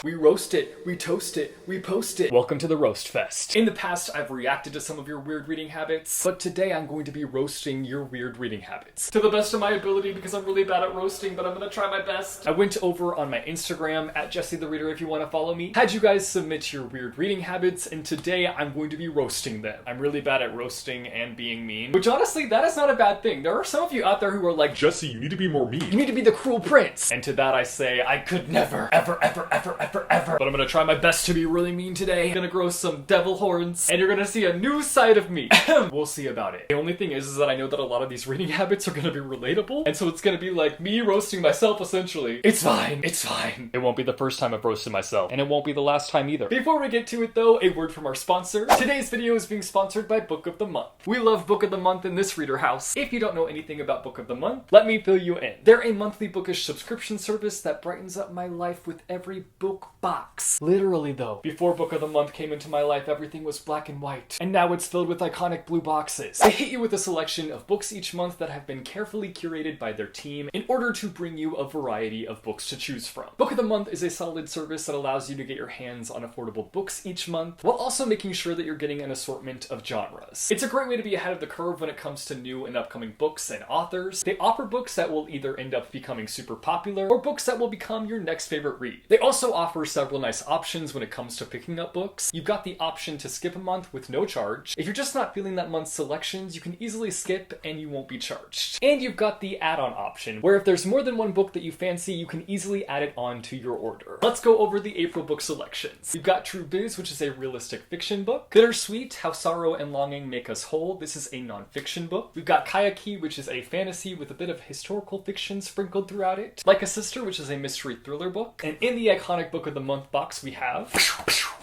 We roast it, we toast it, we post it. Welcome to the Roast Fest. In the past, I've reacted to some of your weird reading habits, but today I'm going to be roasting your weird reading habits. To the best of my ability, because I'm really bad at roasting, but I'm gonna try my best. I went over on my Instagram, at jessethereader if you wanna follow me, had you guys submit your weird reading habits, and today I'm going to be roasting them. I'm really bad at roasting and being mean, which honestly, that is not a bad thing. There are some of you out there who are like, Jesse, you need to be more mean. You need to be the cruel prince. And to that I say, I could never, ever. But I'm gonna try my best to be really mean today. I'm gonna grow some devil horns, and you're gonna see a new side of me. We'll see about it. The only thing is that I know that a lot of these reading habits are gonna be relatable, and so it's gonna be like me roasting myself, essentially. It's fine, it's fine. It won't be the first time I've roasted myself, and it won't be the last time either. Before we get to it though, a word from our sponsor. Today's video is being sponsored by Book of the Month. We love Book of the Month in this reader house. If you don't know anything about Book of the Month, let me fill you in. They're a monthly bookish subscription service that brightens up my life with every book box. Literally though, before Book of the Month came into my life, everything was black and white, and now it's filled with iconic blue boxes. They hit you with a selection of books each month that have been carefully curated by their team in order to bring you a variety of books to choose from. Book of the Month is a solid service that allows you to get your hands on affordable books each month, while also making sure that you're getting an assortment of genres. It's a great way to be ahead of the curve when it comes to new and upcoming books and authors. They offer books that will either end up becoming super popular, or books that will become your next favorite read. They also offer several nice options when it comes to picking up books. You've got the option to skip a month with no charge. If you're just not feeling that month's selections, you can easily skip and you won't be charged. And you've got the add-on option, where if there's more than one book that you fancy, you can easily add it on to your order. Let's go over the April book selections. You've got True Biz, which is a realistic fiction book. Bittersweet, How Sorrow and Longing Make Us Whole. This is a non-fiction book. We've got Kayaki, which is a fantasy with a bit of historical fiction sprinkled throughout it. Like a Sister, which is a mystery thriller book. And in the iconic Book of the Month box, we have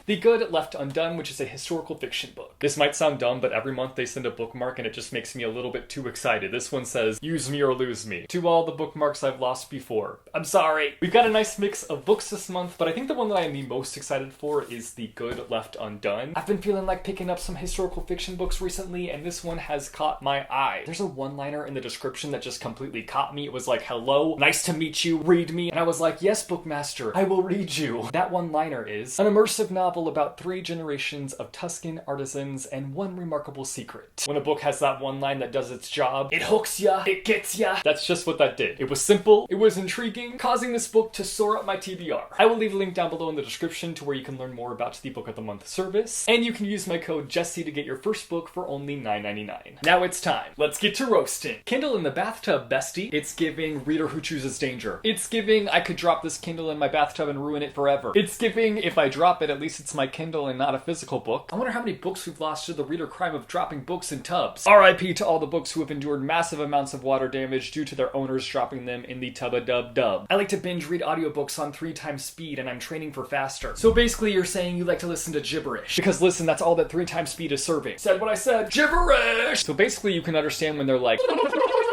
The Good Left Undone, which is a historical fiction book. This might sound dumb, but every month they send a bookmark and it just makes me a little bit too excited. This one says, use me or lose me. To all the bookmarks I've lost before, I'm sorry. We've got a nice mix of books this month, but I think the one that I am the most excited for is The Good Left Undone. I've been feeling like picking up some historical fiction books recently, and this one has caught my eye. There's a one-liner in the description that just completely caught me. It was like, hello, nice to meet you, read me. And I was like, yes, Bookmaster, I will read you. That one-liner is an immersive novel about 3 generations of Tuscan artisans and one remarkable secret. When a book has that one line that does its job, it hooks ya, it gets ya. That's just what that did. It was simple, it was intriguing, causing this book to soar up my TBR. I will leave a link down below in the description to where you can learn more about the Book of the Month service, and you can use my code Jesse to get your first book for only $9.99. Now it's time. Let's get to roasting. Kindle in the bathtub, bestie. It's giving reader who chooses danger. It's giving I could drop this Kindle in my bathtub and ruin it forever. It's giving if I drop it, at least it's my Kindle and not a physical book. I wonder how many books we've lost to the reader crime of dropping books in tubs. RIP to all the books who have endured massive amounts of water damage due to their owners dropping them in the tub-a-dub-dub. I like to binge read audiobooks on 3 times speed, and I'm training for faster. So basically you're saying you like to listen to gibberish. Because listen, that's all that 3 times speed is serving. Said what I said. Gibberish! So basically you can understand when they're like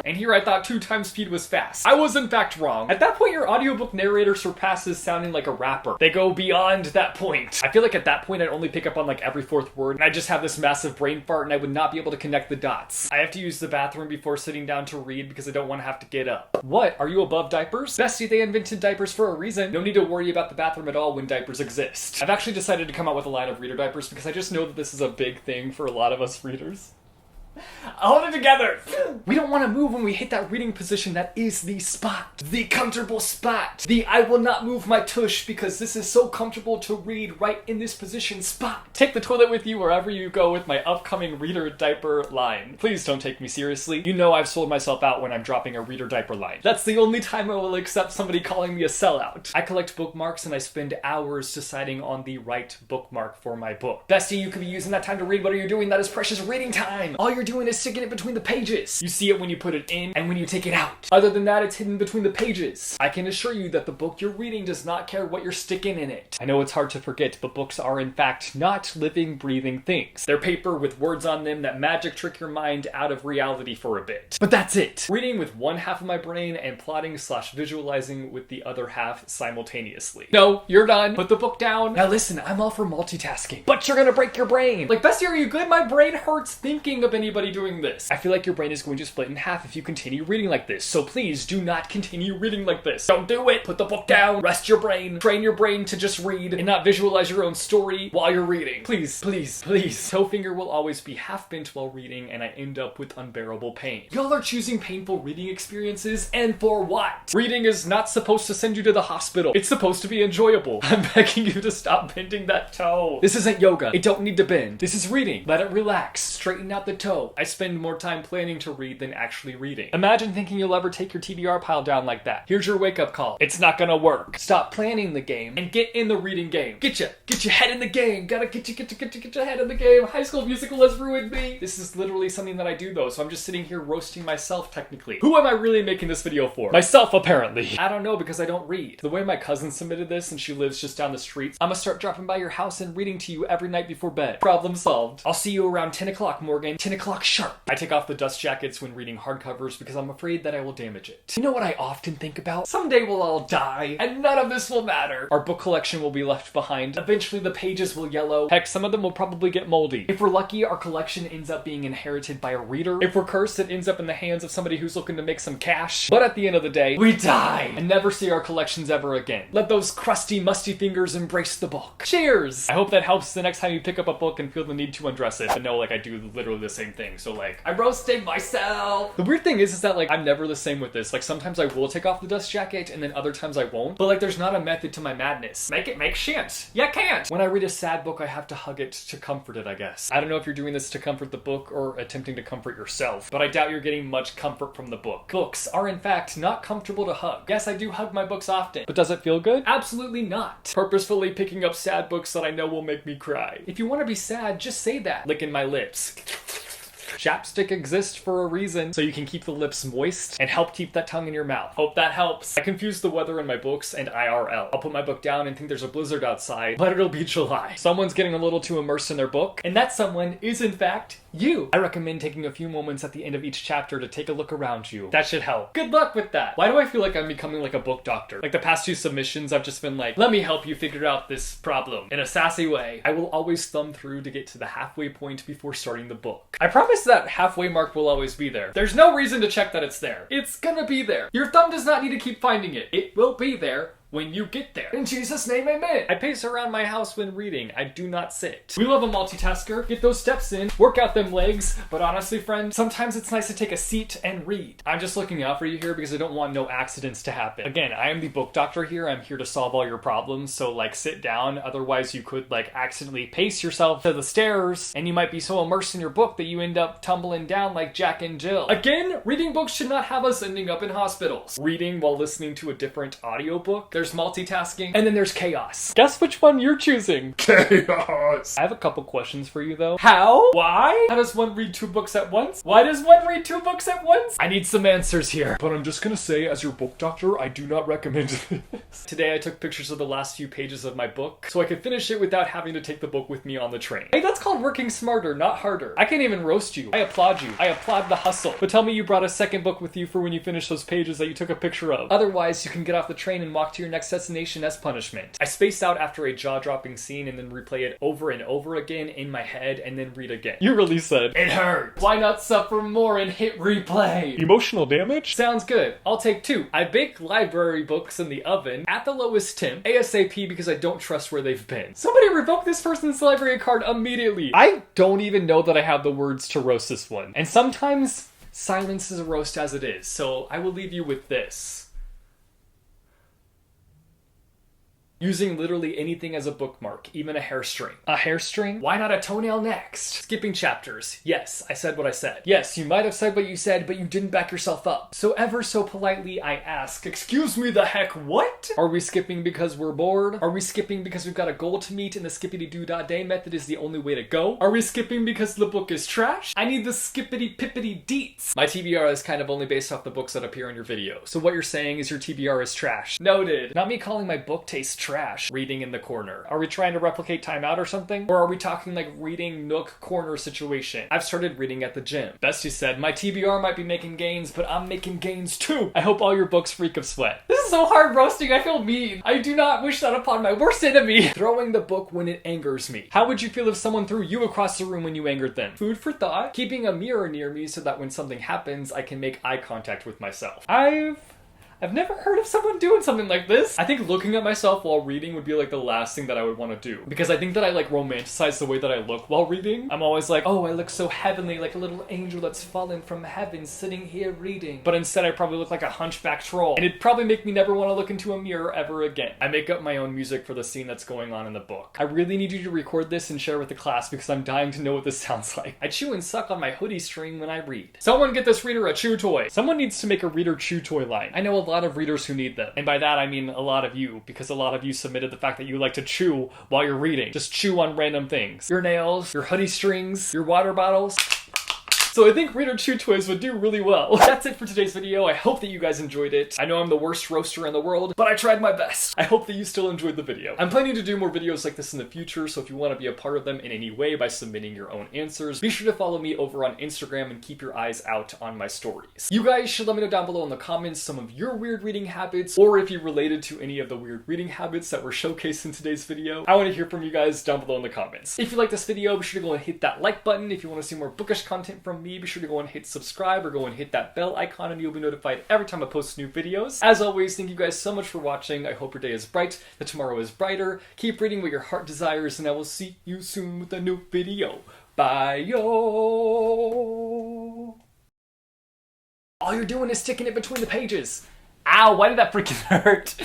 and here I thought 2 times speed was fast. I was in fact wrong. At that point, your audiobook narrator surpasses sounding like a rapper. They go beyond that point. I feel like at that point, I'd only pick up on like every 4th word, and I just have this massive brain fart, and I would not be able to connect the dots. I have to use the bathroom before sitting down to read because I don't want to have to get up. What? Are you above diapers? Bestie, they invented diapers for a reason. No need to worry about the bathroom at all when diapers exist. I've actually decided to come out with a line of reader diapers because I just know that this is a big thing for a lot of us readers. Hold it together! We don't want to move when we hit that reading position that is the spot. The comfortable spot. The I will not move my tush because this is so comfortable to read right in this position spot. Take the toilet with you wherever you go with my upcoming reader diaper line. Please don't take me seriously. You know I've sold myself out when I'm dropping a reader diaper line. That's the only time I will accept somebody calling me a sellout. I collect bookmarks and I spend hours deciding on the right bookmark for my book. Bestie, you could be using that time to read. What are you doing? That is precious reading time. All you're doing is sticking it between the pages. You see it when you put it in and when you take it out. Other than that, it's hidden between the pages. I can assure you that the book you're reading does not care what you're sticking in it. I know it's hard to forget, but books are in fact not living, breathing things. They're paper with words on them that magic trick your mind out of reality for a bit. But that's it. Reading with one half of my brain and plotting/visualizing with the other half simultaneously. No, you're done. Put the book down. Now listen, I'm all for multitasking, but you're gonna break your brain. Like, Bestie, are you good? My brain hurts thinking of anybody anybody doing this. I feel like your brain is going to split in half if you continue reading like this. So please do not continue reading like this. Don't do it. Put the book down. Rest your brain. Train your brain to just read and not visualize your own story while you're reading. Please, please, please. Toe finger will always be half bent while reading, and I end up with unbearable pain. Y'all are choosing painful reading experiences, and for what? Reading is not supposed to send you to the hospital. It's supposed to be enjoyable. I'm begging you to stop bending that toe. This isn't yoga. It don't need to bend. This is reading. Let it relax. Straighten out the toe. I spend more time planning to read than actually reading. Imagine thinking you'll ever take your TBR pile down like that. Here's your wake-up call. It's not gonna work. Stop planning the game and get in the reading game. Get your head in the game. Gotta get your head in the game. High School Musical has ruined me. This is literally something that I do though, so I'm just sitting here roasting myself technically. Who am I really making this video for? Myself, apparently. I don't know, because I don't read. The way my cousin submitted this, and she lives just down the street, I'm gonna start dropping by your house and reading to you every night before bed. Problem solved. I'll see you around 10 o'clock, Morgan. 10 o'clock sharp. I take off the dust jackets when reading hardcovers because I'm afraid that I will damage it. You know what I often think about? Someday we'll all die, and none of this will matter. Our book collection will be left behind. Eventually the pages will yellow. Heck, some of them will probably get moldy. If we're lucky, our collection ends up being inherited by a reader. If we're cursed, it ends up in the hands of somebody who's looking to make some cash. But at the end of the day, we die and never see our collections ever again. Let those crusty, musty fingers embrace the book. Cheers! I hope that helps the next time you pick up a book and feel the need to undress it. But no, like, I do literally the same thing. So like, I'm roasting myself! The weird thing is that like, I'm never the same with this. Like, sometimes I will take off the dust jacket and then other times I won't. But like, there's not a method to my madness. Make it make sense. You can't! When I read a sad book, I have to hug it to comfort it, I guess. I don't know if you're doing this to comfort the book or attempting to comfort yourself, but I doubt you're getting much comfort from the book. Books are in fact not comfortable to hug. Yes, I do hug my books often, but does it feel good? Absolutely not. Purposefully picking up sad books that I know will make me cry. If you want to be sad, just say that. Licking my lips. Chapstick exists for a reason, so you can keep the lips moist and help keep that tongue in your mouth. Hope that helps. I confuse the weather in my books and IRL. I'll put my book down and think there's a blizzard outside, but it'll be July. Someone's getting a little too immersed in their book, and that someone is in fact you. I recommend taking a few moments at the end of each chapter to take a look around you. That should help. Good luck with that. Why do I feel like I'm becoming like a book doctor? Like the past 2 submissions, I've just been like, let me help you figure out this problem in a sassy way. I will always thumb through to get to the halfway point before starting the book. I promise that halfway mark will always be there. There's no reason to check that it's there. It's gonna be there. Your thumb does not need to keep finding it. It will be there when you get there. In Jesus' name, amen. I pace around my house when reading. I do not sit. We love a multitasker. Get those steps in, work out them legs, but honestly, friend, sometimes it's nice to take a seat and read. I'm just looking out for you here because I don't want no accidents to happen. Again, I am the book doctor here. I'm here to solve all your problems, so like sit down. Otherwise, you could like accidentally pace yourself to the stairs and you might be so immersed in your book that you end up tumbling down like Jack and Jill. Again, reading books should not have us ending up in hospitals. Reading while listening to a different audiobook. There's multitasking, and then there's chaos. Guess which one you're choosing? Chaos! I have a couple questions for you though. How? Why? How does one read 2 books at once? Why does one read 2 books at once? I need some answers here. But I'm just gonna say, as your book doctor, I do not recommend this. Today I took pictures of the last few pages of my book, so I could finish it without having to take the book with me on the train. Hey, that's called working smarter, not harder. I can't even roast you. I applaud you. I applaud the hustle. But tell me you brought a second book with you for when you finish those pages that you took a picture of. Otherwise, you can get off the train and walk to your next destination as punishment. I space out after a jaw-dropping scene and then replay it over and over again in my head and then read again. You really said, it hurts. Why not suffer more and hit replay? Emotional damage? Sounds good. I'll take 2. I bake library books in the oven at the lowest temp, ASAP, because I don't trust where they've been. Somebody revoke this person's library card immediately. I don't even know that I have the words to roast this one. And sometimes silence is a roast as it is, so I will leave you with this. Using literally anything as a bookmark, even a hair string. A hair string? Why not a toenail next? Skipping chapters. Yes, I said what I said. Yes, you might have said what you said, but you didn't back yourself up. So ever so politely, I ask, excuse me the heck what? Are we skipping because we're bored? Are we skipping because we've got a goal to meet and the skippity-doo-dah-day method is the only way to go? Are we skipping because the book is trash? I need the skippity-pippity deets. My TBR is kind of only based off the books that appear in your video. So what you're saying is your TBR is trash. Noted. Not me calling my book taste trash. Reading in the corner. Are we trying to replicate Time Out or something? Or are we talking like reading nook corner situation? I've started reading at the gym. Bestie said, my TBR might be making gains, but I'm making gains too. I hope all your books freak of sweat. This is so hard roasting, I feel mean. I do not wish that upon my worst enemy. Throwing the book when it angers me. How would you feel if someone threw you across the room when you angered them? Food for thought. Keeping a mirror near me so that when something happens, I can make eye contact with myself. I've never heard of someone doing something like this. I think looking at myself while reading would be like the last thing that I would want to do. Because I think that I like romanticize the way that I look while reading. I'm always like, oh, I look so heavenly, like a little angel that's fallen from heaven sitting here reading. But instead I probably look like a hunchback troll. And it'd probably make me never want to look into a mirror ever again. I make up my own music for the scene that's going on in the book. I really need you to record this and share with the class because I'm dying to know what this sounds like. I chew and suck on my hoodie string when I read. Someone get this reader a chew toy. Someone needs to make a reader chew toy line. I know a lot of readers who need them. And by that I mean a lot of you, because a lot of you submitted the fact that you like to chew while you're reading. Just chew on random things. Your nails, your hoodie strings, your water bottles. So I think reader chew toys would do really well. That's it for today's video. I hope that you guys enjoyed it. I know I'm the worst roaster in the world, but I tried my best. I hope that you still enjoyed the video. I'm planning to do more videos like this in the future, so if you want to be a part of them in any way by submitting your own answers, be sure to follow me over on Instagram and keep your eyes out on my stories. You guys should let me know down below in the comments some of your weird reading habits, or if you related to any of the weird reading habits that were showcased in today's video. I want to hear from you guys down below in the comments. If you like this video, be sure to go and hit that like button. If you want to see more bookish content from me, be sure to go and hit subscribe or go and hit that bell icon and you'll be notified every time I post new videos. As always, thank you guys so much for watching. I hope your day is bright, that tomorrow is brighter. Keep reading what your heart desires, and I will see you soon with a new video. Bye, yo! All you're doing is sticking it between the pages. Ow, why did that freaking hurt?